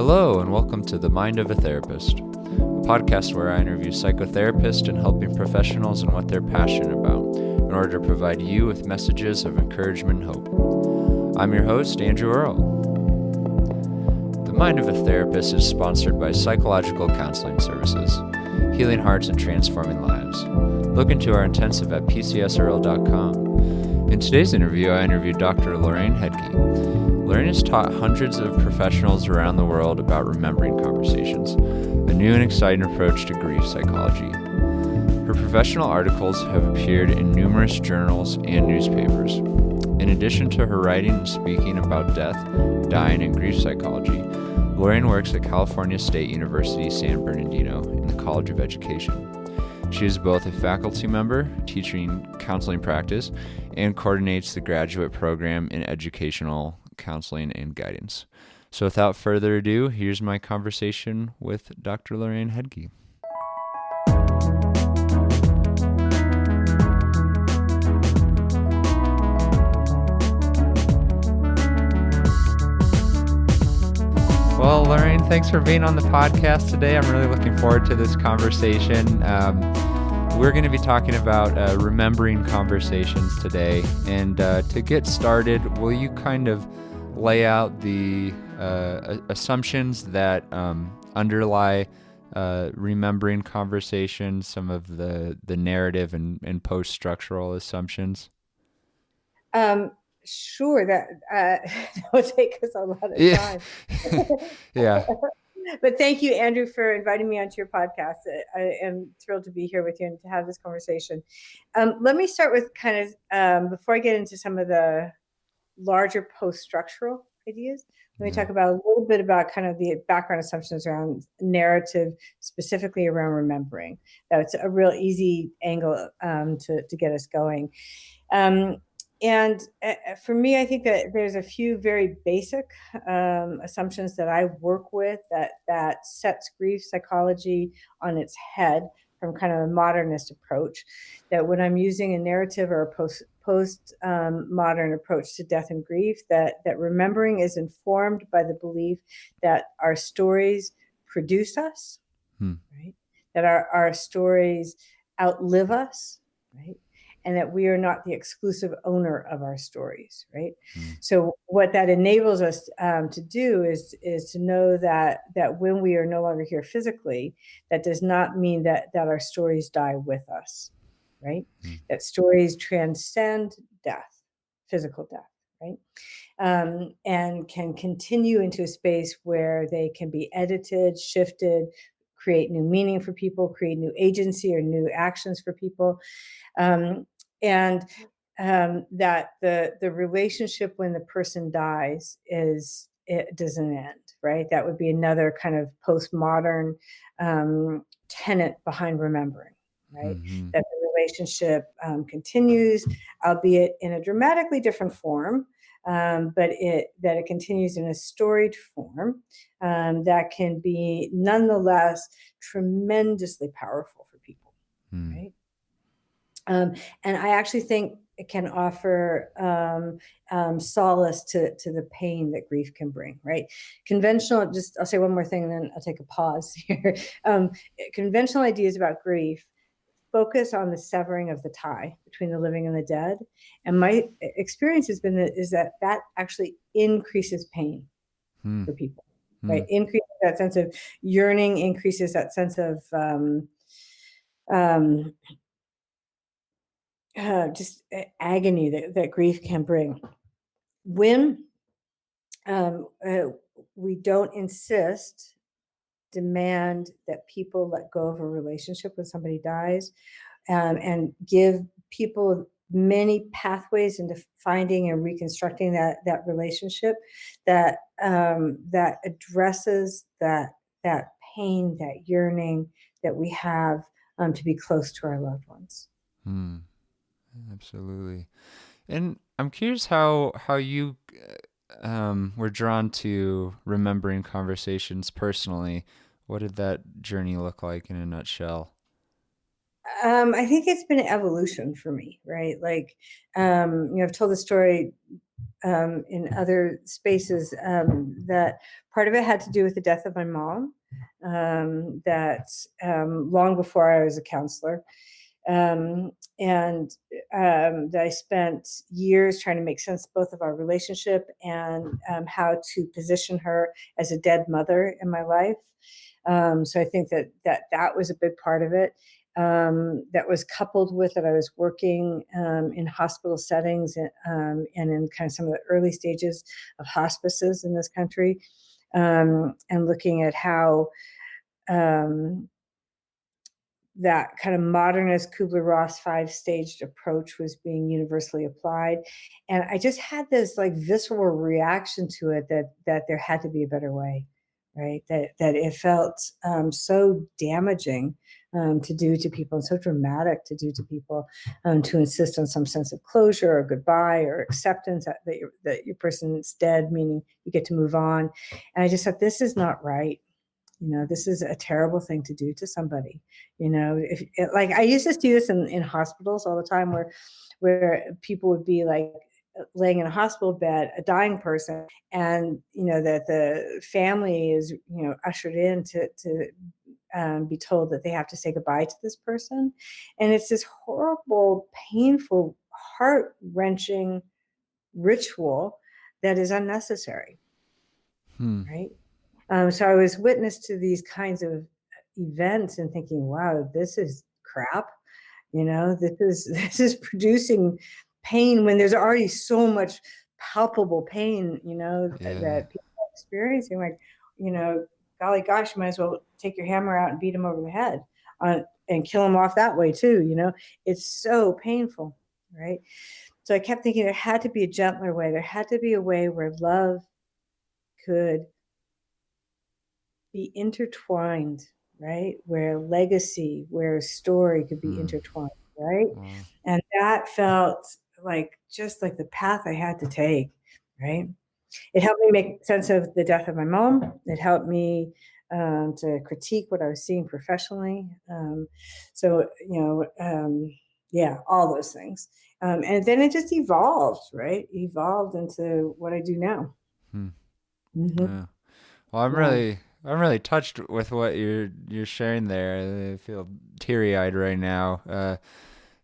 Hello, and welcome to The Mind of a Therapist, a podcast where I interview psychotherapists and helping professionals and what they're passionate about in order to provide you with messages of encouragement and hope. I'm your host, Andrew Earle. The Mind of a Therapist is sponsored by Psychological Counseling Services, healing hearts and transforming lives. Look into our intensive at pcsearle.com. In today's interview, I interviewed Dr. Lorraine Hedtke. Lorraine has taught hundreds of professionals around the world about remembering conversations, a new and exciting approach to grief psychology. Her professional articles have appeared in numerous journals and newspapers. In addition to her writing and speaking about death, dying, and grief psychology, Lorraine works at California State University, San Bernardino in the College of Education. She is both a faculty member teaching counseling practice and coordinates the graduate program in educational counseling and guidance. So without further ado, here's my conversation with Dr. Lorraine Hedtke. Well, Lorraine, thanks for being on the podcast today. I'm really looking forward to this conversation. We're going to be talking about remembering conversations today. And to get started, will you kind of lay out the assumptions that underlie remembering conversations, some of the narrative and post-structural assumptions? Sure, that will take us a lot of time. Yeah. But thank you, Andrew, for inviting me onto your podcast. I am thrilled to be here with you and to have this conversation. Let me start with kind of, before I get into some of the larger post-structural ideas, let me talk about a little bit about kind of the background assumptions around narrative, specifically around remembering. That's a real easy angle to get us going. And for me, I think that there's a few very basic assumptions that I work with that sets grief psychology on its head from kind of a modernist approach, that when I'm using a narrative or a post-modern approach to death and grief, that remembering is informed by the belief that our stories produce us, right? That our stories outlive us, right? And that we are not the exclusive owner of our stories, right? So what that enables us to do is to know that when we are no longer here physically, that does not mean that our stories die with us, right? That stories transcend death, physical death, right? And can continue into a space where they can be edited, shifted, create new meaning for people, create new agency or new actions for people. And that the relationship when the person dies it doesn't end, right? That would be another kind of postmodern tenet behind remembering, right? That the relationship continues, albeit in a dramatically different form, but that it continues in a storied form that can be nonetheless tremendously powerful for people, right? And I actually think it can offer solace to the pain that grief can bring, right? I'll say one more thing and then I'll take a pause here. Conventional ideas about grief focus on the severing of the tie between the living and the dead. And my experience has been that actually increases pain for people, right? Increases that sense of yearning, increases that sense of just agony that grief can bring. When we don't demand that people let go of a relationship when somebody dies, and give people many pathways into finding and reconstructing that relationship that addresses that pain, that yearning that we have to be close to our loved ones. Absolutely. And I'm curious how you were drawn to remembering conversations personally. What did that journey look like in a nutshell? I think it's been an evolution for me, right? Like, I've told the story in other spaces, that part of it had to do with the death of my mom, that long before I was a counselor. And that I spent years trying to make sense both of our relationship and how to position her as a dead mother in my life. So I think that was a big part of it. That was coupled with that I was working in hospital settings and in kind of some of the early stages of hospices in this country, and looking at how that kind of modernist Kubler-Ross 5-staged approach was being universally applied. And I just had this like visceral reaction to it that there had to be a better way, right? That it felt so damaging to do to people, and so dramatic to do to people, to insist on some sense of closure or goodbye or acceptance that your person's dead, meaning you get to move on. And I just thought, this is not right. This is a terrible thing to do to somebody. Like I used to see this in hospitals all the time, where people would be like laying in a hospital bed, a dying person, and that the family is ushered in to be told that they have to say goodbye to this person, and it's this horrible, painful, heart-wrenching ritual that is unnecessary, right? So I was witness to these kinds of events and thinking, wow, this is crap. This is producing pain when there's already so much palpable pain, that people are experiencing. Like, golly gosh, you might as well take your hammer out and beat them over the head and kill them off that way too. It's so painful, right? So I kept thinking there had to be a gentler way. There had to be a way where love could be intertwined, right? Where legacy, where story could be intertwined, right? And that felt like just like the path I had to take, right? It helped me make sense of the death of my mom. It helped me to critique what I was seeing professionally. Yeah, all those things. And then it just evolved, right? Evolved into what I do now. Yeah. Well, I'm really touched with what you're sharing there. I feel teary-eyed right now.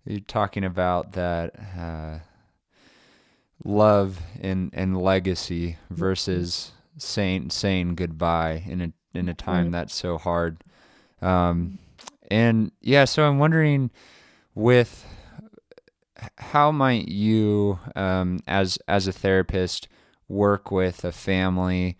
You're talking about that love and legacy versus saying goodbye in a time that's so hard. And yeah, so I'm wondering, with how might you, as a therapist, work with a family,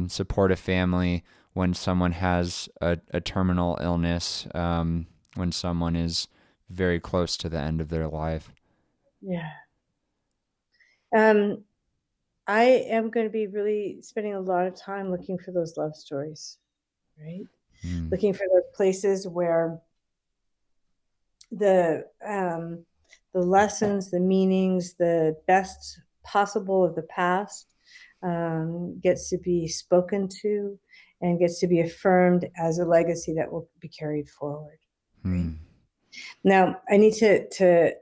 support a family when someone has a terminal illness, when someone is very close to the end of their life? Yeah. I am going to be really spending a lot of time looking for those love stories, right? Looking for those places where the lessons, the meanings, the best possible of the past gets to be spoken to and gets to be affirmed as a legacy that will be carried forward. Right? Now, I need to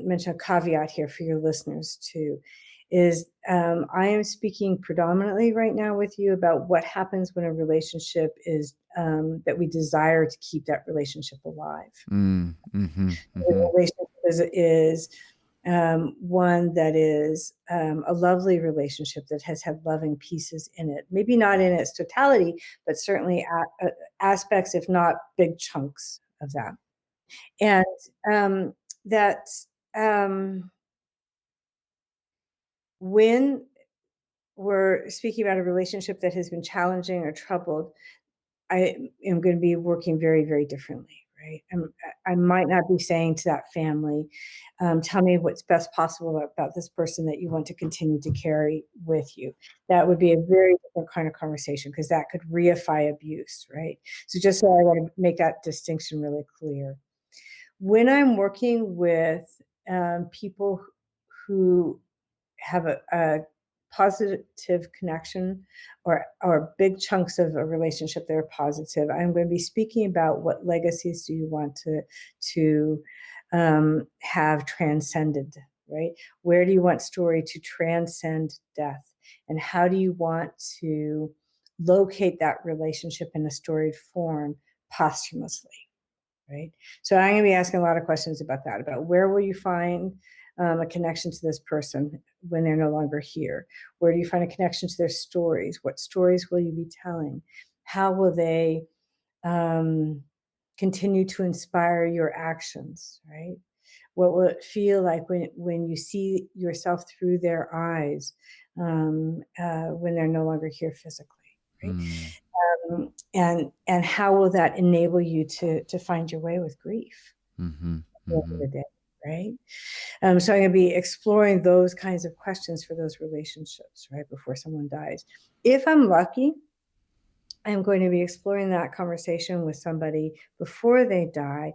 mention a caveat here for your listeners too, is I am speaking predominantly right now with you about what happens when a relationship is that we desire to keep that relationship alive. The relationship is one that is a lovely relationship that has had loving pieces in it. Maybe not in its totality, but certainly aspects, if not big chunks of that. And that when we're speaking about a relationship that has been challenging or troubled, I am going to be working very, very differently, right? I might not be saying to that family, tell me what's best possible about this person that you want to continue to carry with you. That would be a very different kind of conversation, because that could reify abuse, right? So just so I want to make that distinction really clear. When I'm working with people who have a positive connection or big chunks of a relationship that are positive, I'm going to be speaking about what legacies do you want to have transcended, right? Where do you want story to transcend death? And how do you want to locate that relationship in a storied form posthumously, right? So I'm going to be asking a lot of questions about that, about where will you find a connection to this person when they're no longer here? Where do you find a connection to their stories? What stories will you be telling? How will they continue to inspire your actions, right? What will it feel like when you see yourself through their eyes when they're no longer here physically, right? And how will that enable you to find your way with grief at the end of the day, right? So I'm going to be exploring those kinds of questions for those relationships, right, before someone dies. If I'm lucky, I'm going to be exploring that conversation with somebody before they die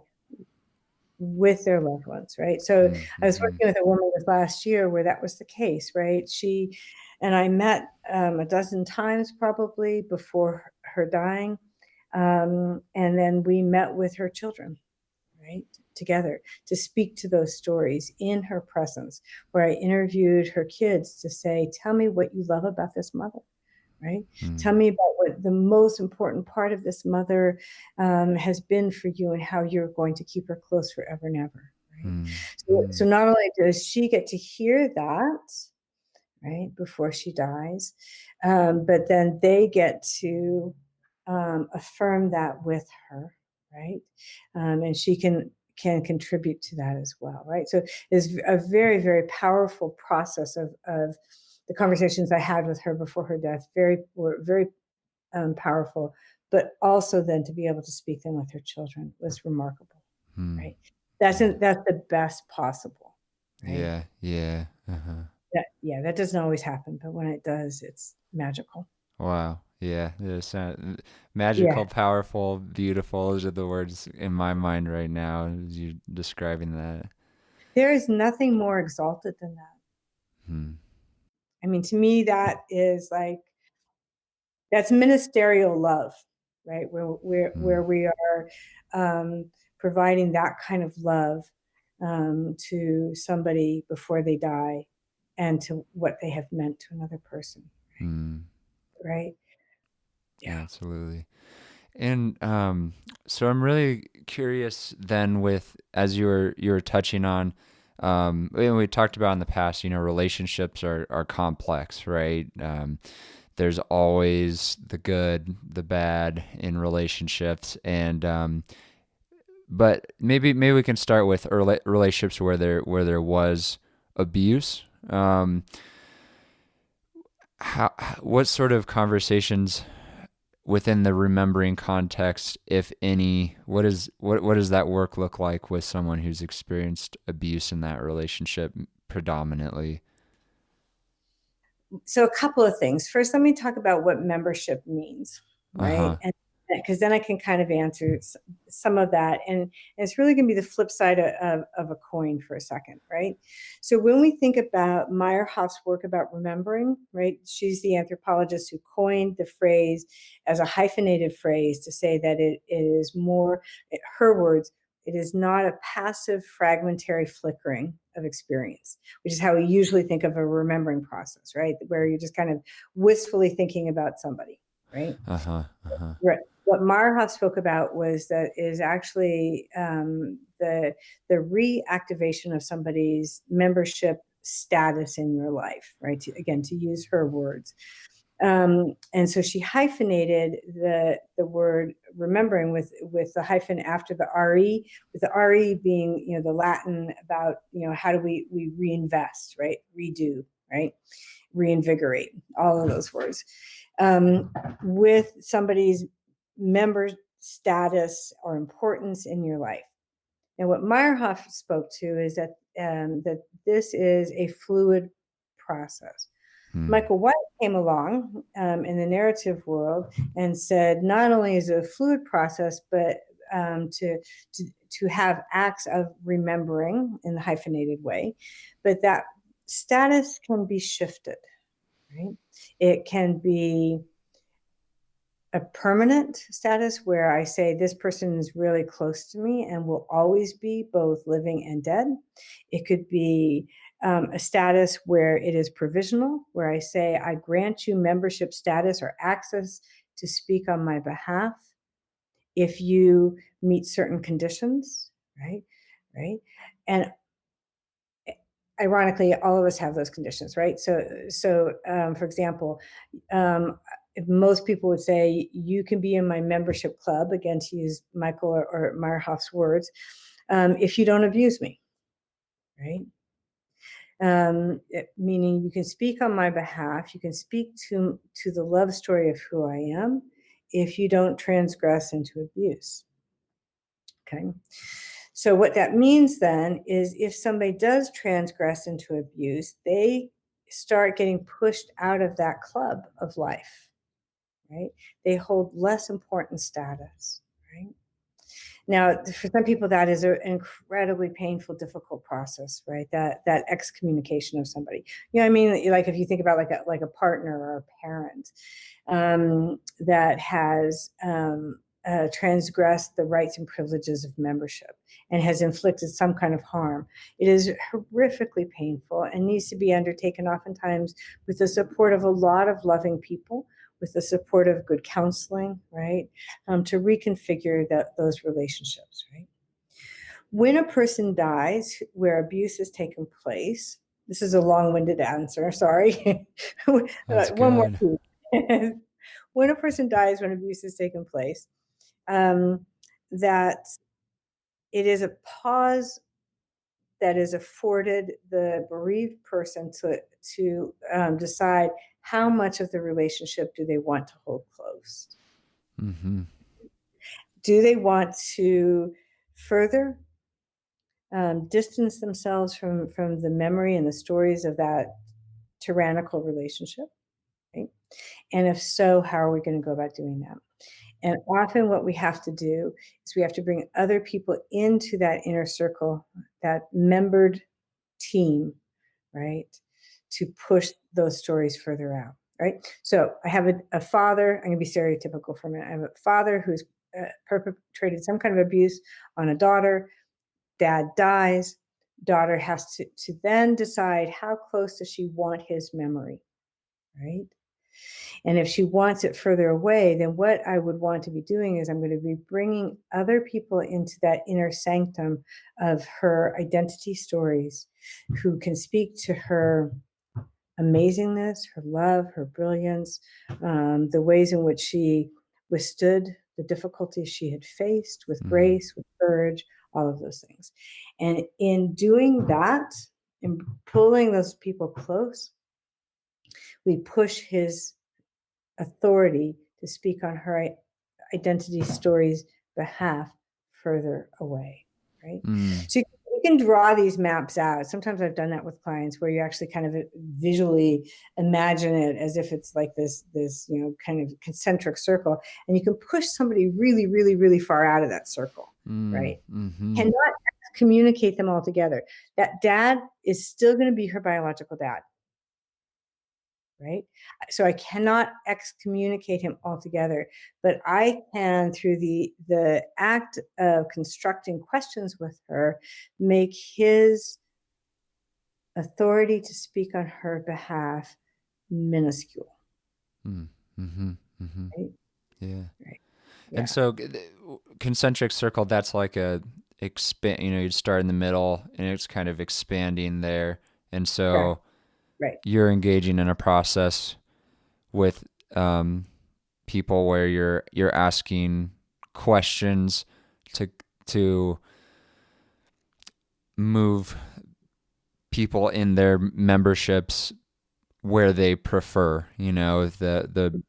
with their loved ones, right? So I was working with a woman this last year where that was the case, right? She and I met a dozen times probably before her dying. And then we met with her children, right, together to speak to those stories in her presence, where I interviewed her kids to say, tell me what you love about this mother, right? Tell me about what the most important part of this mother has been for you and how you're going to keep her close forever and ever, right? So not only does she get to hear that, right, before she dies, but then they get to affirm that with her, right? And she can contribute to that as well, right? So it's a very, very powerful process of the conversations I had with her before her death. Were very powerful, but also then to be able to speak them with her children was remarkable, right? That's the best possible, right? Yeah. That doesn't always happen, but when it does, it's magical. Wow. Yeah. Yeah. Magical, powerful, beautiful. Those are the words in my mind right now as you describing that. There is nothing more exalted than that. I mean, to me, that is like, that's ministerial love, right? Where we are providing that kind of love to somebody before they die and to what they have meant to another person, right? Yeah. Absolutely. And so I'm really curious then with, as you were touching on, we talked about in the past, relationships are complex, right? There's always the good, the bad in relationships, and but maybe we can start with relationships where there was abuse. What sort of conversations within the remembering context, if any, what does that work look like with someone who's experienced abuse in that relationship predominantly? So a couple of things. First, let me talk about what membership means, right? And because then I can kind of answer some of that. And it's really going to be the flip side of a coin for a second, right? So when we think about Meyerhoff's work about remembering, right, she's the anthropologist who coined the phrase as a hyphenated phrase to say that it is more, her words, it is not a passive fragmentary flickering of experience, which is how we usually think of a remembering process, right? Where you're just kind of wistfully thinking about somebody, right? Right. What Meyerhoff spoke about was that is actually the reactivation of somebody's membership status in your life, right? To use her words. And so she hyphenated the word remembering with the hyphen after the re, with the re being the Latin about how do we reinvest, right? Redo, right? Reinvigorate, all of those words, with somebody's member status or importance in your life. And what Meyerhoff spoke to is that that this is a fluid process. Michael White came along in the narrative world and said, not only is it a fluid process, but to have acts of remembering in the hyphenated way, but that status can be shifted, right? It can be a permanent status where I say this person is really close to me and will always be, both living and dead. It could be a status where it is provisional, where I say I grant you membership status or access to speak on my behalf if you meet certain conditions, right? Right. And ironically, all of us have those conditions, right? So for example, if most people would say you can be in my membership club, again, to use Michael or Meyerhoff's words, if you don't abuse me, right? Meaning you can speak on my behalf, you can speak to the love story of who I am, if you don't transgress into abuse. Okay. So what that means then is if somebody does transgress into abuse, they start getting pushed out of that club of life, right? They hold less important status, right? Now, for some people, that is an incredibly painful, difficult process, right? That excommunication of somebody. You know what I mean? Like if you think about like a partner or a parent that has transgressed the rights and privileges of membership and has inflicted some kind of harm. It is horrifically painful and needs to be undertaken oftentimes with the support of a lot of loving people, with the support of good counseling, right, to reconfigure those relationships, right? When a person dies where abuse has taken place, this is a long-winded answer, sorry. That's One more good. piece. When a person dies when abuse has taken place, that it is a pause that is afforded the bereaved person to decide how much of the relationship do they want to hold close. Mm-hmm. Do they want to further distance themselves from the memory and the stories of that tyrannical relationship? Right? And if so, how are we going to go about doing that? And often what we have to do is we have to bring other people into that inner circle, that membered team, right, to push those stories further out, right? So I have a father, I'm going to be stereotypical for a minute. I have a father who's perpetrated some kind of abuse on a daughter. Dad dies. Daughter has to then decide how close does she want his memory, right? And if she wants it further away, then what I would want to be doing is I'm going to be bringing other people into that inner sanctum of her identity stories who can speak to her amazingness, her love, her brilliance, the ways in which she withstood the difficulties she had faced with grace, with courage, all of those things. And in doing that, in pulling those people close, we push his authority to speak on her identity stories behalf further away, right? So you can draw these maps out. Sometimes I've done that with clients where you actually kind of visually imagine it as if it's like this kind of concentric circle, and you can push somebody really, really, really far out of that circle, right? Cannot communicate them all together. That dad is still going to be her biological dad, right? So I cannot excommunicate him altogether, but I can, through the act of constructing questions with her, make his authority to speak on her behalf minuscule. Right? Yeah. Right. Yeah. And so concentric circle, that's like a expand, you'd start in the middle and it's kind of expanding there. And so right. You're engaging in a process with people where you're asking questions to move people in their memberships where they prefer, the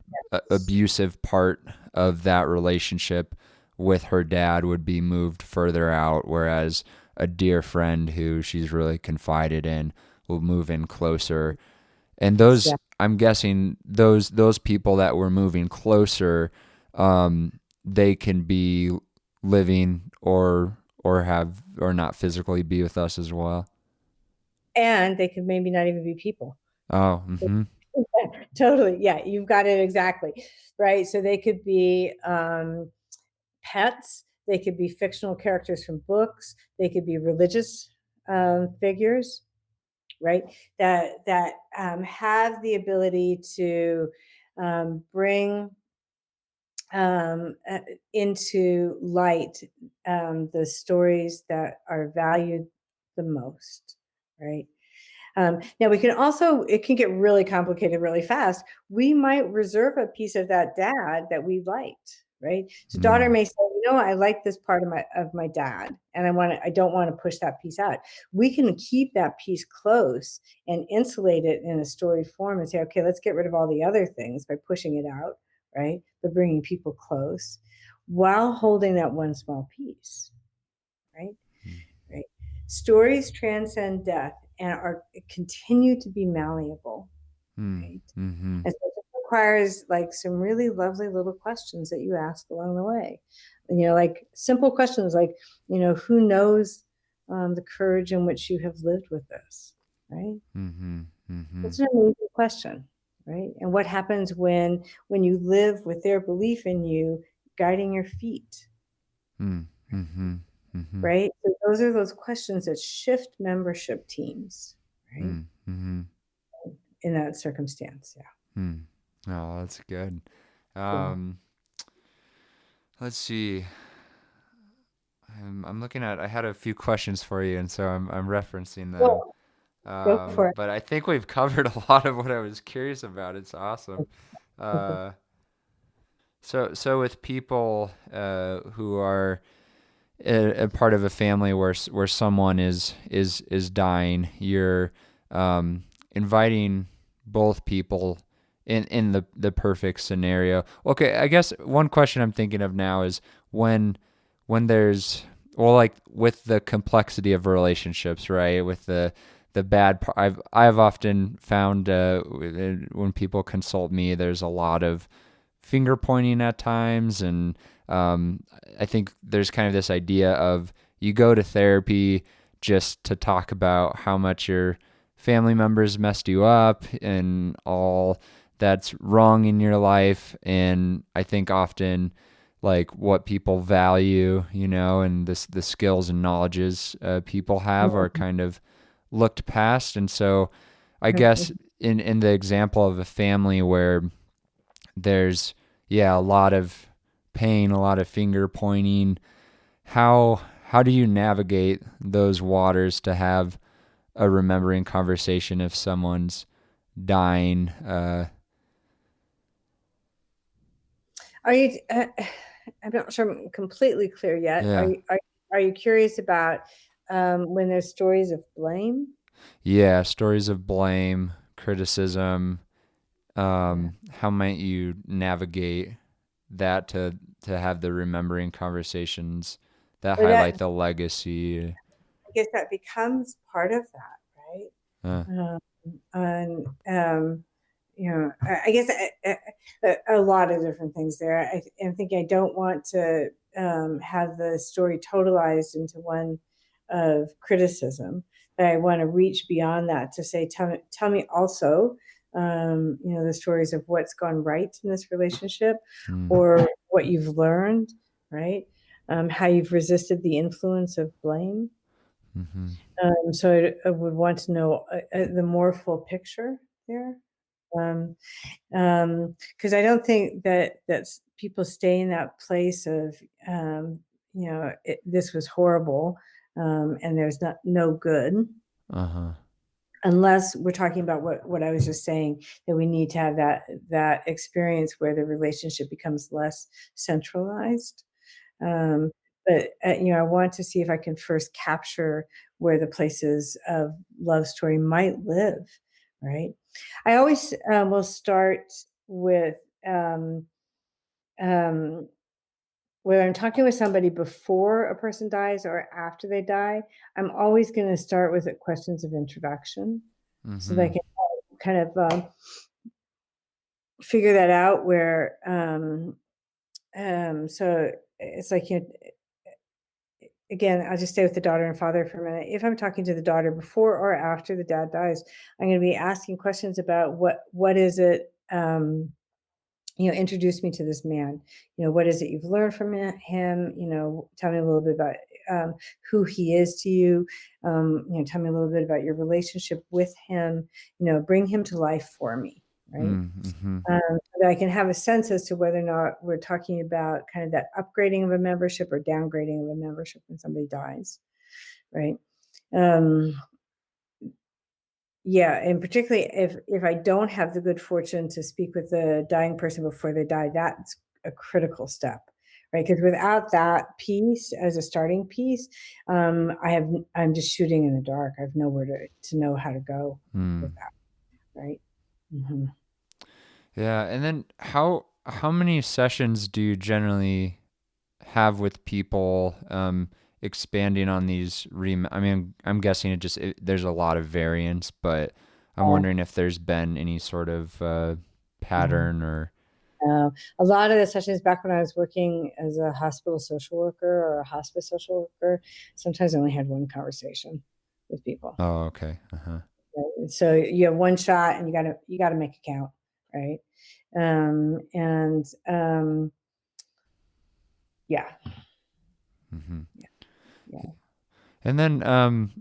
abusive part of that relationship with her dad would be moved further out, whereas a dear friend who she's really confided in will move in closer. And those, I'm guessing those people that were moving closer, they can be living or not physically be with us as well. And they could maybe not even be people. Oh, Totally. Yeah, you've got it exactly. Right. So they could be pets, they could be fictional characters from books, they could be religious figures, right? That have the ability to bring into light the stories that are valued the most, right? Now we can also, it can get really complicated really fast. We might reserve a piece of that dad that we liked, right? So daughter may say, I like this part of my dad, and I don't want to push that piece out. We can keep that piece close and insulate it in a story form and say, okay, let's get rid of all the other things by pushing it out, right? But bringing people close while holding that one small piece, right? Right. Stories transcend death and are continue to be malleable, right? Mm-hmm. And so it requires like some really lovely little questions that you ask along the way. Like simple questions like, who knows the courage in which you have lived with this, right? Mm-hmm. Mm-hmm. That's an amazing question, right? And what happens when you live with their belief in you guiding your feet, Mm-hmm. Mm-hmm. right? So those are those questions that shift membership teams, right? Mm-hmm. In that circumstance, yeah. Oh, that's good. Yeah. Let's see. I'm looking at. I had a few questions for you, and so I'm referencing them. Go for it. But I think we've covered a lot of what I was curious about. It's awesome. Uh, so with people who are a part of a family where someone is dying, you're inviting both people in the perfect scenario. Okay, I guess one question I'm thinking of now is when there's, well, like with the complexity of relationships, right? With the bad part, I've often found when people consult me, there's a lot of finger pointing at times, and I think there's kind of this idea of you go to therapy just to talk about how much your family members messed you up and all that's wrong in your life. And I think often like what people value, and the skills and knowledges people have are kind of looked past. And so I guess in the example of a family where there's a lot of pain, a lot of finger pointing, how do you navigate those waters to have a remembering conversation if someone's dying? Are you? I'm not sure I'm completely clear yet. Yeah. Are you curious about when there's stories of blame? Yeah, stories of blame, criticism. Yeah. How might you navigate that to have the remembering conversations that Or that highlight the legacy? I guess that becomes part of that, right? Uh, And I guess a lot of different things there. I think I don't want to have the story totalized into one of criticism, but I want to reach beyond that to say, tell me also, the stories of what's gone right in this relationship, mm, or what you've learned, right? How you've resisted the influence of blame. mm-hmm, So I would want to know the more full picture there. Um, because I don't think that people stay in that place of, this was horrible, and there's no good, uh-huh, unless we're talking about what I was just saying, that we need to have that experience where the relationship becomes less centralized. Um, but I want to see if I can first capture where the places of love story might live, right? I always will start with um, whether I'm talking with somebody before a person dies or after they die. I'm always going to start with questions of introduction, so mm-hmm, they can kind of figure that out. Where so it's like, again, I'll just stay with the daughter and father for a minute. If I'm talking to the daughter before or after the dad dies, I'm going to be asking questions about what is it introduce me to this man. What is it you've learned from him? Tell me a little bit about who he is to you. Tell me a little bit about your relationship with him. Bring him to life for me, right? Mm-hmm. So that I can have a sense as to whether or not we're talking about kind of that upgrading of a membership or downgrading of a membership when somebody dies, right? Yeah, and particularly if I don't have the good fortune to speak with the dying person before they die, that's a critical step, right? Because without that piece as a starting piece, I'm just shooting in the dark. I have nowhere to know how to go with that, right? Mm-hmm. Yeah, and then how many sessions do you generally have with people, expanding on these I mean, I'm guessing there's a lot of variance, but I'm wondering if there's been any sort of pattern or. A lot of the sessions back when I was working as a hospital social worker or a hospice social worker, sometimes I only had one conversation with people. Oh, okay. Uh-huh. Right? So you have one shot, and you gotta make it count, right? And yeah, Mm-hmm. yeah. And then,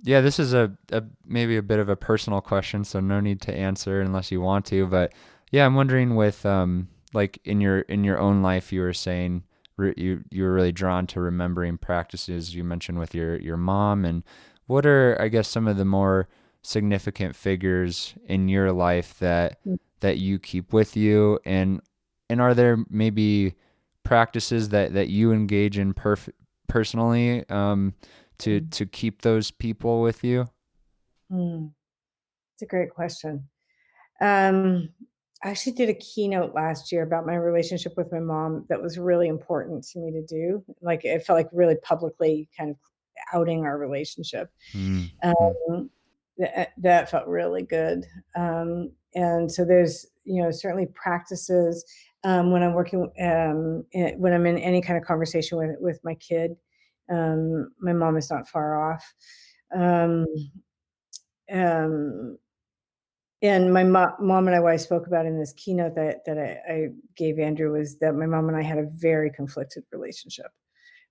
yeah, this is a maybe a bit of a personal question, so no need to answer unless you want to. But yeah, I'm wondering with like in your own life, you were saying you were really drawn to remembering practices you mentioned with your mom, and what are, I guess, some of the more significant figures in your life that you keep with you, and are there maybe practices that you engage in personally, to keep those people with you? It's a great question. Um, I actually did a keynote last year about my relationship with my mom that was really important to me to do. Like, it felt like really publicly kind of outing our relationship. Mm-hmm. That felt really good. And so there's, certainly practices when I'm working, when I'm in any kind of conversation with my kid. My mom is not far off. Um, um, and my mom and I, what I spoke about in this keynote that I gave Andrew, was that my mom and I had a very conflicted relationship,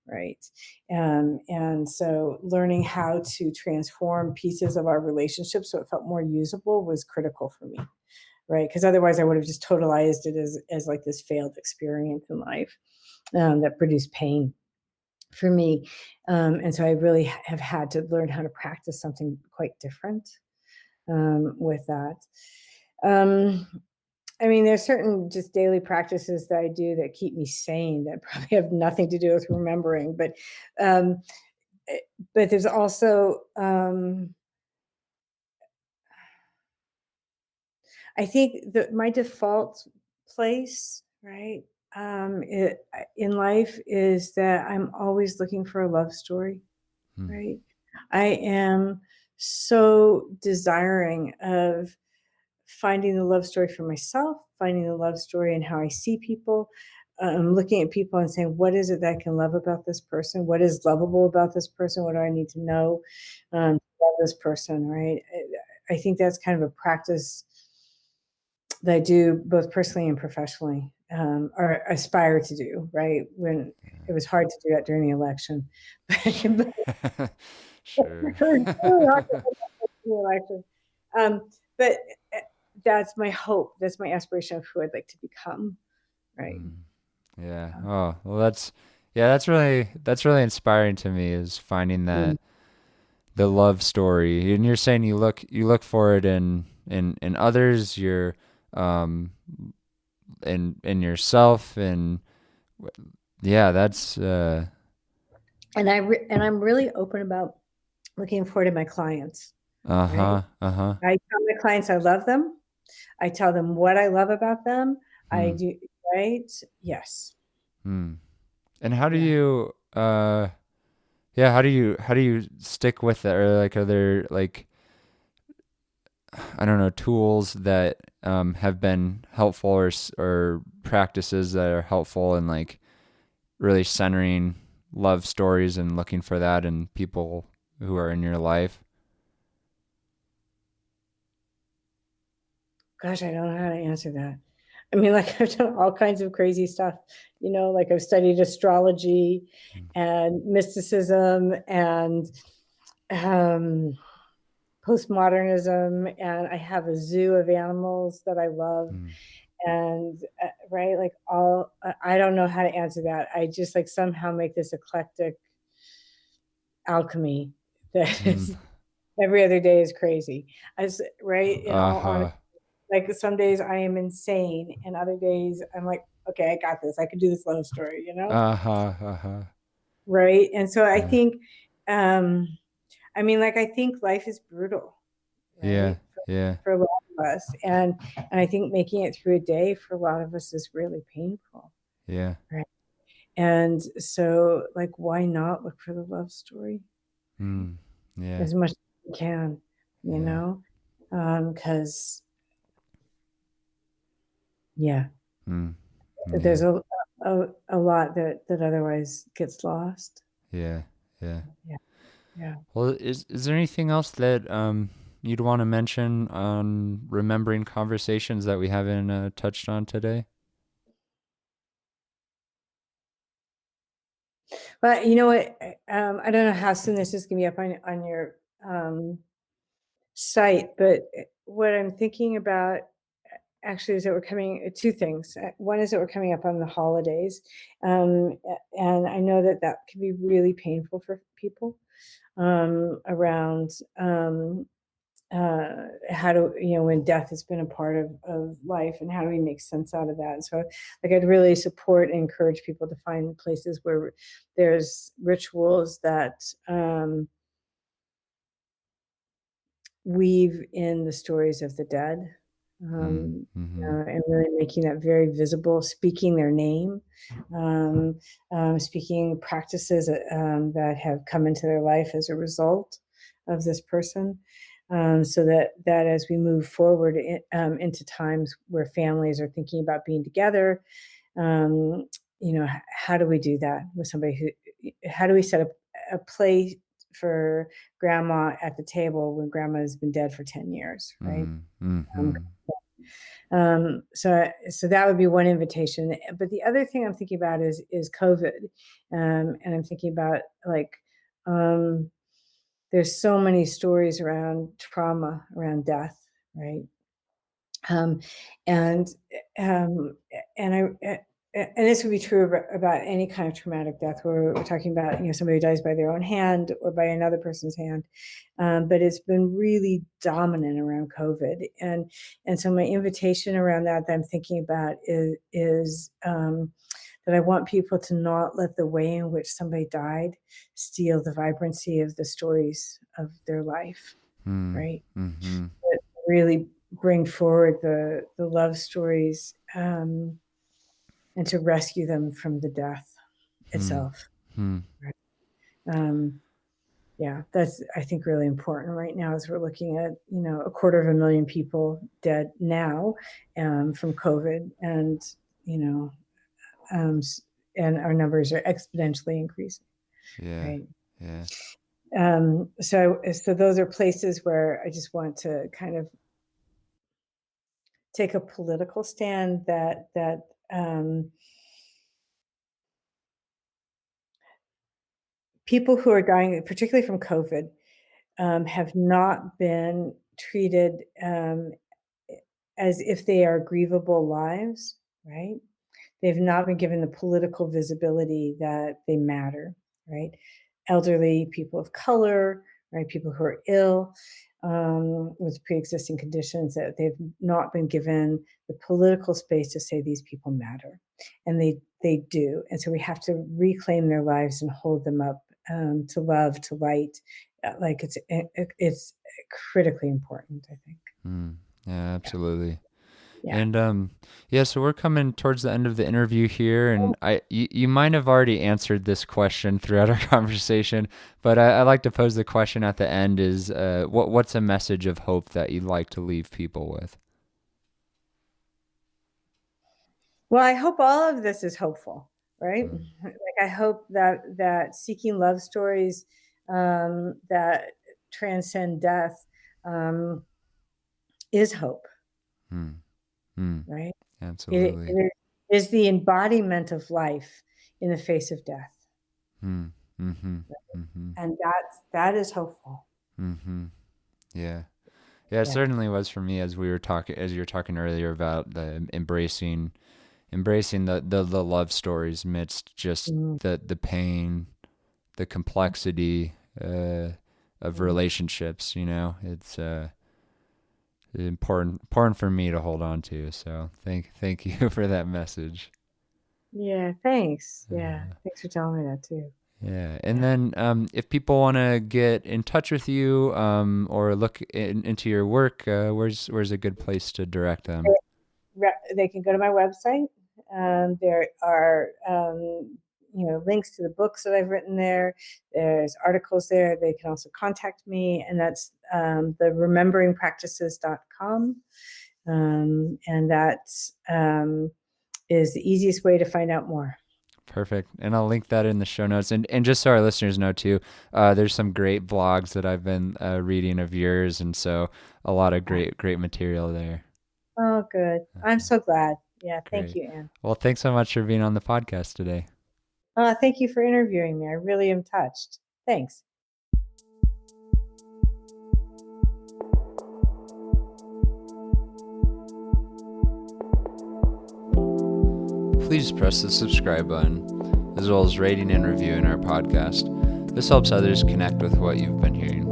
right? And so learning how to transform pieces of our relationship so it felt more usable was critical for me, right? Because otherwise I would have just totalized it as like this failed experience in life that produced pain for me. And so I really have had to learn how to practice something quite different with that. Um, I mean, there's certain just daily practices that I do that keep me sane that probably have nothing to do with remembering, um, but there's also, I think that my default place, right, in life is that I'm always looking for a love story, Hmm. right? I am so desiring of finding the love story for myself, finding the love story in how I see people. Looking at people and saying, what is it that I can love about this person? What is lovable about this person? What do I need to know to love this person, right? I think that's kind of a practice that I do both personally and professionally, or aspire to do, right? When it was hard to do that during the election. Sure. Really hard to do that during the election. But that's my hope. That's my aspiration of who I'd like to become, right? Mm. Yeah. Oh, well, that's really inspiring to me, is finding Mm. that the love story. And you're saying you look for it in others, um in yourself, and yeah, that's And I'm really open about looking forward to my clients, right? uh-huh, uh-huh. I tell my clients I love them. I tell them what I love about them. I Hmm. do, right? Yes. Hmm. And how do Yeah. you yeah, how do you stick with it? Or like, are there like, I don't know, tools that have been helpful, or practices that are helpful in like really centering love stories and looking for that in people who are in your life? Gosh, I don't know how to answer that. I mean, like I've done all kinds of crazy stuff, like I've studied astrology and mysticism and um, postmodernism, and I have a zoo of animals that I love. Mm. And right, like I don't know how to answer that. I just like somehow make this eclectic alchemy that Mm. is every other day is crazy. As right, in all Uh-huh. honesty, like some days I am insane, and other days I'm like, okay, I got this. I can do this love story, Uh-huh. Uh-huh. right? And so I Yeah. think, I mean, like I think life is brutal, Yeah. right? Yeah. For a lot of us, and I think making it through a day for a lot of us is really painful, Yeah. right? And so, like, why not look for the love story Mm. Yeah. as much as you can, Yeah. because yeah, Mm. there's Yeah. a lot that otherwise gets lost. Yeah. Yeah. Yeah, yeah. Well, is there anything else that you'd want to mention on remembering conversations that we haven't touched on today? But you know what? I don't know how soon this is going to be up on your site, but what I'm thinking about actually is that we're coming two things. One is that we're coming up on the holidays, and I know that that can be really painful for people around how do when death has been a part of life, and how do we make sense out of that. And so like I'd really support and encourage people to find places where there's rituals that weave in the stories of the dead, Mm. Mm-hmm. and really making that very visible, speaking their name, um, speaking practices that have come into their life as a result of this person, so that as we move forward into times where families are thinking about being together, um, how do we do that with somebody how do we set up a place for grandma at the table when grandma has been dead for 10 years, right? Mm. Um, Mm-hmm. so that would be one invitation. But the other thing I'm thinking about is COVID, and I'm thinking about like um, there's so many stories around trauma, around death, right? Um, and um, and I and this would be true about any kind of traumatic death, where we're talking about somebody who dies by their own hand or by another person's hand, but it's been really dominant around COVID, and so my invitation around that I'm thinking about is that I want people to not let the way in which somebody died steal the vibrancy of the stories of their life, Mm. right? Mm-hmm. But really bring forward the love stories, and to rescue them from the death Mm. itself. Mm. Right? Yeah, that's I think really important right now as we're looking at 250,000 people dead now from COVID, and you know, um, and our numbers are exponentially increasing. Yeah. Right. Yeah. So those are places where I just want to kind of take a political stand that people who are dying, particularly from COVID, have not been treated as if they are grievable lives, right? They've not been given the political visibility that they matter, right? Elderly, people of color, right? People who are ill with pre-existing conditions, that they've not been given the political space to say these people matter, and they do. And so we have to reclaim their lives and hold them up to love, to light. Like it's critically important, I think. Mm. Yeah, Yeah, absolutely. yeah. And yeah, so we're coming towards the end of the interview here, and you might have already answered this question throughout our conversation, but I like to pose the question at the end: is what's a message of hope that you'd like to leave people with? Well, I hope all of this is hopeful, right? Mm. Like I hope that seeking love stories that transcend death is hope, Mm. Mm. right? Absolutely. It is the embodiment of life in the face of death. And that is hopeful. Yeah. Yeah, it certainly was for me, as you were talking earlier about the embracing the love stories amidst just the pain, the complexity of relationships. It's important for me to hold on to. So thank you for that message. Yeah, thanks. Yeah, thanks for telling me that too. Yeah, and then if people want to get in touch with you or look into your work, where's a good place to direct them? They can go to my website. There are links to the books that I've written there. There's articles there. They can also contact me, and that's the rememberingpractices.com. And that is the easiest way to find out more. Perfect. And I'll link that in the show notes. And just so our listeners know too, there's some great blogs that I've been reading of yours. And so a lot of great material there. Oh, good. I'm so glad. Yeah. Great. Thank you, Anne. Well, thanks so much for being on the podcast today. Thank you for interviewing me. I really am touched. Thanks. Please press the subscribe button, as well as rating and reviewing our podcast. This helps others connect with what you've been hearing.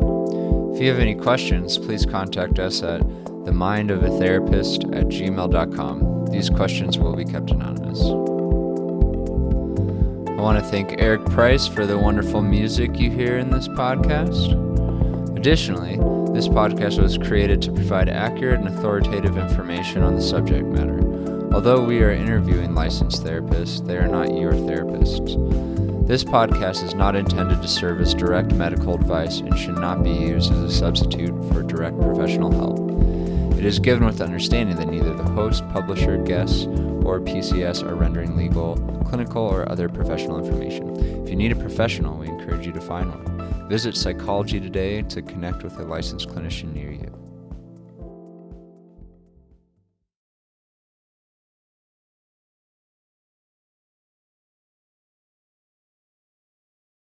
If you have any questions, please contact us at themindofatherapist@gmail.com. These questions will be kept anonymous. I want to thank Eric Price for the wonderful music you hear in this podcast. Additionally, this podcast was created to provide accurate and authoritative information on the subject matter. Although we are interviewing licensed therapists, they are not your therapists. This podcast is not intended to serve as direct medical advice and should not be used as a substitute for direct professional help. It is given with the understanding that neither the host, publisher, guests, or PCS are rendering legal, clinical, or other professional information. If you need a professional, we encourage you to find one. Visit Psychology Today to connect with a licensed clinician near you.